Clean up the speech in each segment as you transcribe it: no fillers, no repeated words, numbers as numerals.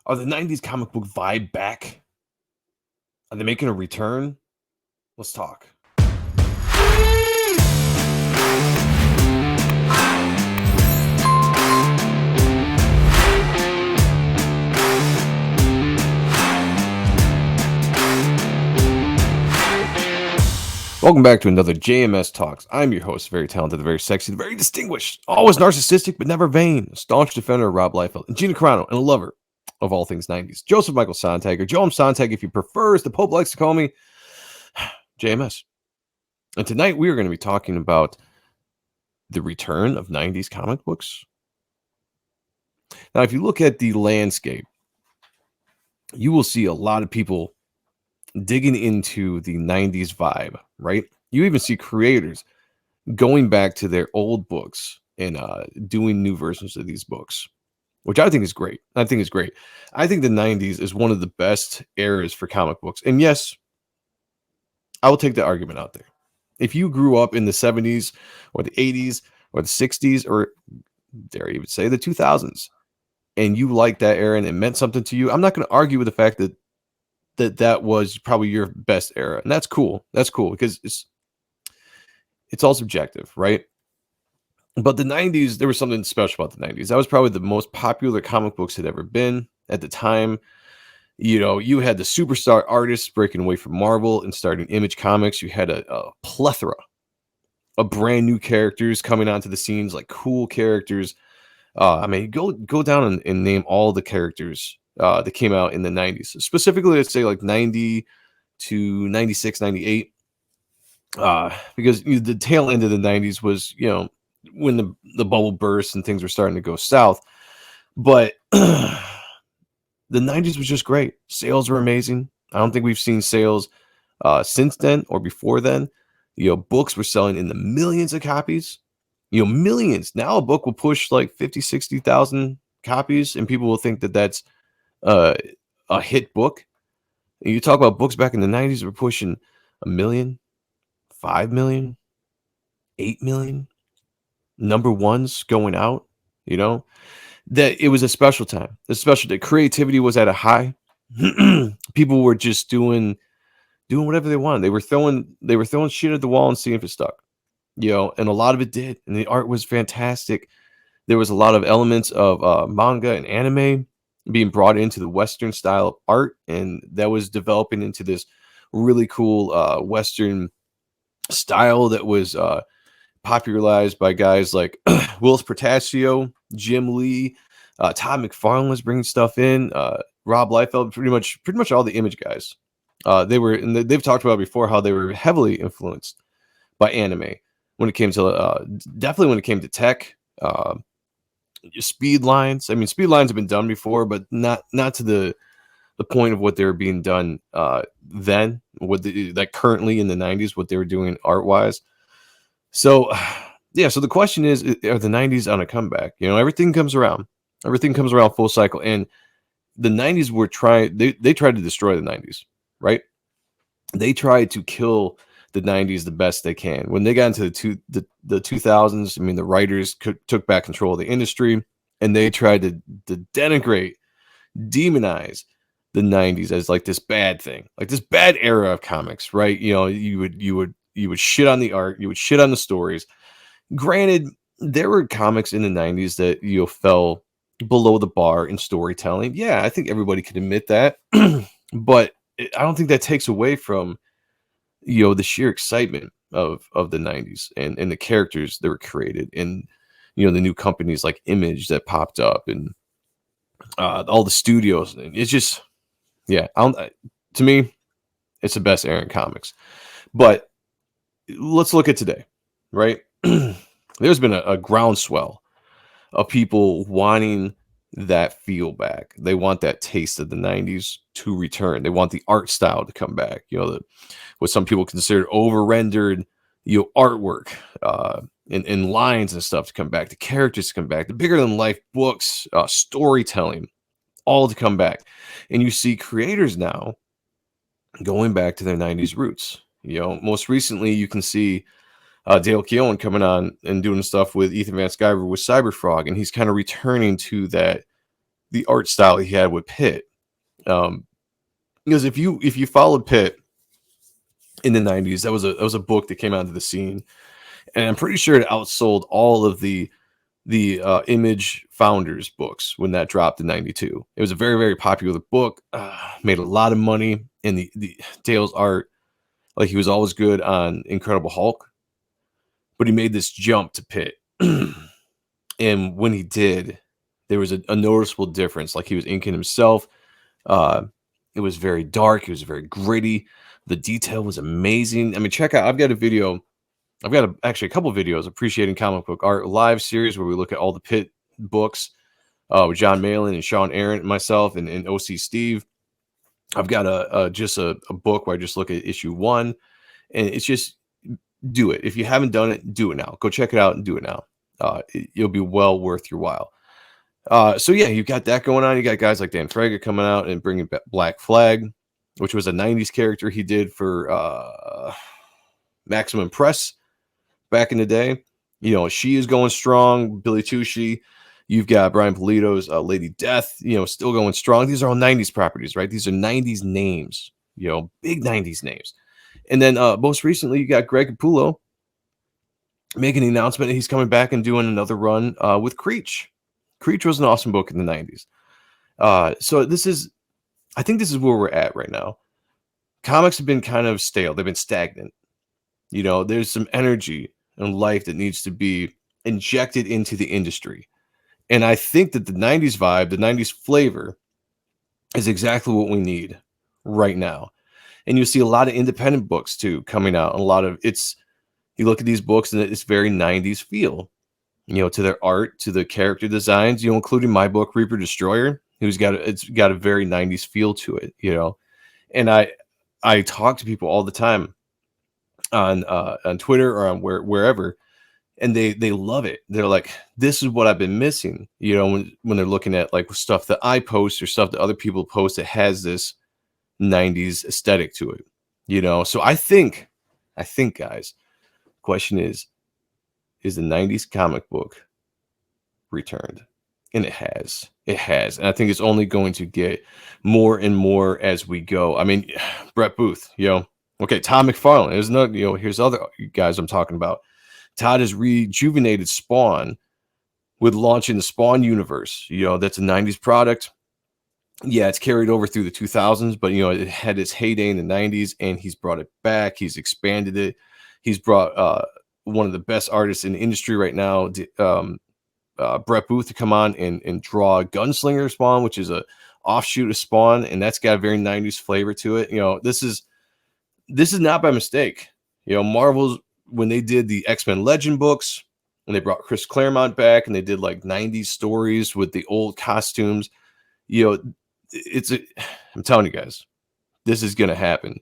Are the 90s comic book vibe back? Are they making a return? Let's talk. Welcome back to another JMS Talks. I'm your host, very talented, very sexy, very distinguished, always narcissistic, but never vain, staunch defender of Rob Liefeld, and Gina Carano, and a lover of all things 90s. Joseph Michael Sontag, or Joe M. Sontag, if you prefer, as the Pope likes to call me, JMS. And tonight we are going to be talking about the return of 90s comic books. Now, if you look at the landscape, you will see a lot of people digging into the 90s vibe, right? You even see creators going back to their old books and doing new versions of these books, which I think is great. I think the 90s is one of the best eras for comic books. And yes, I will take the argument out there. If you grew up in the 70s or the 80s or the 60s, or dare I even say the 2000s, and you liked that era and it meant something to you, I'm not going to argue with the fact that was probably your best era. And that's cool. That's cool because it's all subjective, right? But the 90s, there was something special about the 90s. That was probably the most popular comic books had ever been at the time. You know, you had the superstar artists breaking away from Marvel and starting Image Comics. You had a plethora of brand new characters coming onto the scenes, like cool characters. I mean, go down and name all the characters that came out in the 90s. Specifically, let's say like 90 to 96, 98. Because the tail end of the 90s was, when the bubble burst and things were starting to go south. But the 90s was just great. Sales were amazing. I don't think we've seen sales since then or before then. Books were selling in the millions of copies. Millions. Now a book will push like 50, 60,000 copies, and people will think that that's a hit book. And you talk about books back in the 90s were pushing 1 million, 5 million, 8 million. Number ones going out, that it was a special time. A special day. Creativity was at a high. People were just doing whatever they wanted. They were throwing shit at the wall and seeing if it stuck. And a lot of it did. And the art was fantastic. There was a lot of elements of manga and anime being brought into the Western style of art, and that was developing into this really cool Western style that was popularized by guys like Willis Portacio, Jim Lee, Todd McFarlane was bringing stuff in, Rob Liefeld, pretty much all the Image guys. They've talked about before how they were heavily influenced by anime when it came to definitely when it came to tech, speed lines. I mean, speed lines have been done before, but not to the point of what they were being done then, like currently in the 90s, what they were doing art wise. So, yeah. So the question is, are the 90s on a comeback? Everything comes around full cycle. And the 90s were they tried to destroy the 90s, right? They tried to kill the 90s the best they can. When they got into the 2000s, I mean, the writers took back control of the industry, and they tried to denigrate, demonize the 90s as like this bad thing, like this bad era of comics, right? You would shit on the art, you would shit on the stories. Granted, there were comics in the 90s that fell below the bar in storytelling. Yeah, I think everybody can admit that. But I don't think that takes away from the sheer excitement of the 90s and the characters that were created, and the new companies like Image that popped up, and all the studios. And it's just, yeah, to me, it's the best era in comics. But let's look at today, right? There's been a groundswell of people wanting that feel back. They want that taste of the 90s to return. They want the art style to come back. What some people consider over-rendered, artwork, and lines and stuff to come back. The characters to come back. The bigger-than-life books, storytelling, all to come back. And you see creators now going back to their 90s roots. Most recently, you can see Dale Keown coming on and doing stuff with Ethan Van Sciver with Cyberfrog, and he's kind of returning to that the art style he had with Pitt. Because if you followed Pitt in the 90s, that was a book that came out into the scene, and I'm pretty sure it outsold all of the Image Founders books when that dropped in '92. It was a very, very popular book, made a lot of money, and the Dale's art, like, he was always good on Incredible Hulk, but he made this jump to Pitt. And when he did, there was a noticeable difference. Like, he was inking himself. It was very dark. It was very gritty. The detail was amazing. I mean, check out, I've got actually a couple of videos, Appreciating Comic Book Art live series, where we look at all the Pitt books with John Malin and Sean Aaron and myself and OC Steve. I've got a book where I just look at issue 1, and it's just, do it. If you haven't done it, do it now. Go check it out and do it now. It'll be well worth your while. So yeah, you've got that going on. You got guys like Dan Fraga coming out and bringing back Black Flag, which was a 90s character he did for Maximum Press back in the day. You know, she is going strong. Billy Tucci. You've got Brian Polito's Lady Death, still going strong. These are all 90s properties, right? These are 90s names, big 90s names. And then most recently, you got Greg Capullo making the announcement that he's coming back and doing another run with Creech. Creech was an awesome book in the 90s. So I think this is where we're at right now. Comics have been kind of stale. They've been stagnant. There's some energy and life that needs to be injected into the industry. And I think that the 90s vibe, the 90s flavor is exactly what we need right now. And you'll see a lot of independent books too coming out. You look at these books and it's very 90s feel, to their art, to the character designs, including my book, Reaper Destroyer, it's got a very 90s feel to it, And I talk to people all the time on Twitter or on wherever, and they love it. They're like, this is what I've been missing, when they're looking at like stuff that I post or stuff that other people post that has this 90s aesthetic to it, So I think guys, question is the 90s comic book returned? And it has. And I think it's only going to get more and more as we go. I mean, Brett Booth, okay, Todd McFarlane. There's another, here's other guys I'm talking about. Todd has rejuvenated Spawn with launching the Spawn universe. That's a 90s product. Yeah, it's carried over through the 2000s, but it had its heyday in the 90s, and he's brought it back. He's expanded it. He's brought one of the best artists in the industry right now, Brett Booth, to come on and draw Gunslinger Spawn, which is a offshoot of Spawn, and that's got a very 90s flavor to it. This is not by mistake. Marvel's, when they did the X-Men Legend books, and they brought Chris Claremont back, and they did like 90s stories with the old costumes, I'm telling you guys, this is going to happen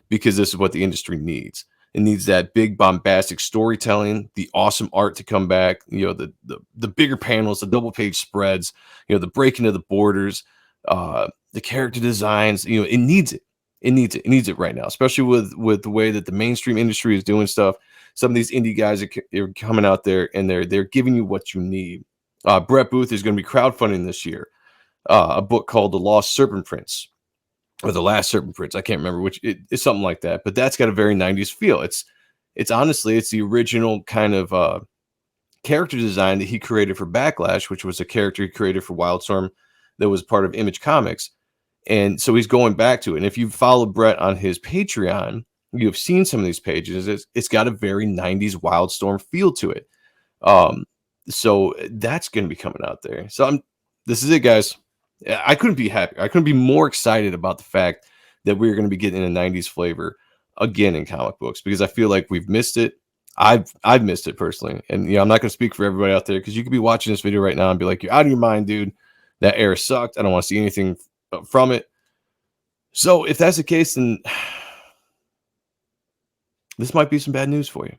because this is what the industry needs. It needs that big bombastic storytelling, the awesome art to come back, the bigger panels, the double page spreads, the breaking of the borders, the character designs. It needs it. It needs it right now, especially with the way that the mainstream industry is doing stuff. Some of these indie guys are coming out there and they're giving you what you need. Brett Booth is going to be crowdfunding this year a book called The Lost Serpent Prince, or The Last Serpent Prince. I can't remember which. It's something like that, but that's got a very 90s feel. It's honestly, it's the original kind of character design that he created for Backlash, which was a character he created for Wildstorm that was part of Image Comics. And so he's going back to it. And if you've followed Brett on his Patreon, you've seen some of these pages. It's got a very 90s Wildstorm feel to it. So that's going to be coming out there. So this is it, guys. I couldn't be happier. I couldn't be more excited about the fact that we're going to be getting a 90s flavor again in comic books, because I feel like we've missed it. I've missed it personally. And I'm not going to speak for everybody out there, because you could be watching this video right now and be like, you're out of your mind, dude. That era sucked. I don't want to see anything from it. So if that's the case, then this might be some bad news for you,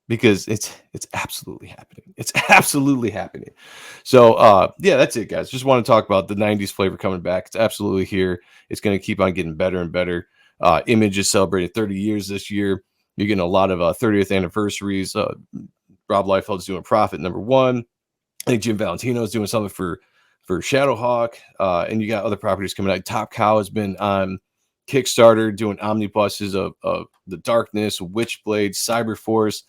because it's absolutely happening. It's absolutely happening. So yeah, that's it, guys. Just want to talk about the 90s flavor coming back. It's absolutely here. It's going to keep on getting better and better. Image is celebrating 30 years this year. You're getting a lot of 30th anniversaries. Rob Liefeld's doing Prophet #1. I think Jim Valentino is doing something for for Shadowhawk, and you got other properties coming out. Top Cow has been on Kickstarter doing omnibuses of the Darkness, Witchblade, Cyberforce.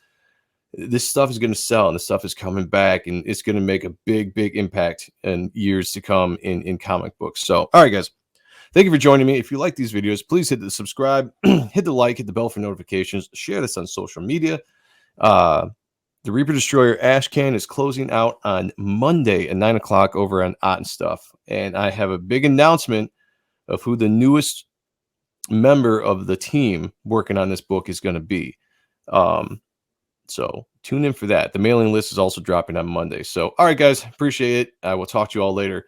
This stuff is going to sell, and the stuff is coming back, and it's going to make a big impact in years to come in comic books. So, all right, guys, thank you for joining me. If you like these videos, please hit the subscribe, hit the like, hit the bell for notifications, share this on social media. The Reaper Destroyer Ashcan is closing out on Monday at 9 o'clock over on Otten Stuff, and I have a big announcement of who the newest member of the team working on this book is going to be. So tune in for that. The mailing list is also dropping on Monday. So, all right, guys, appreciate it. I will talk to you all later.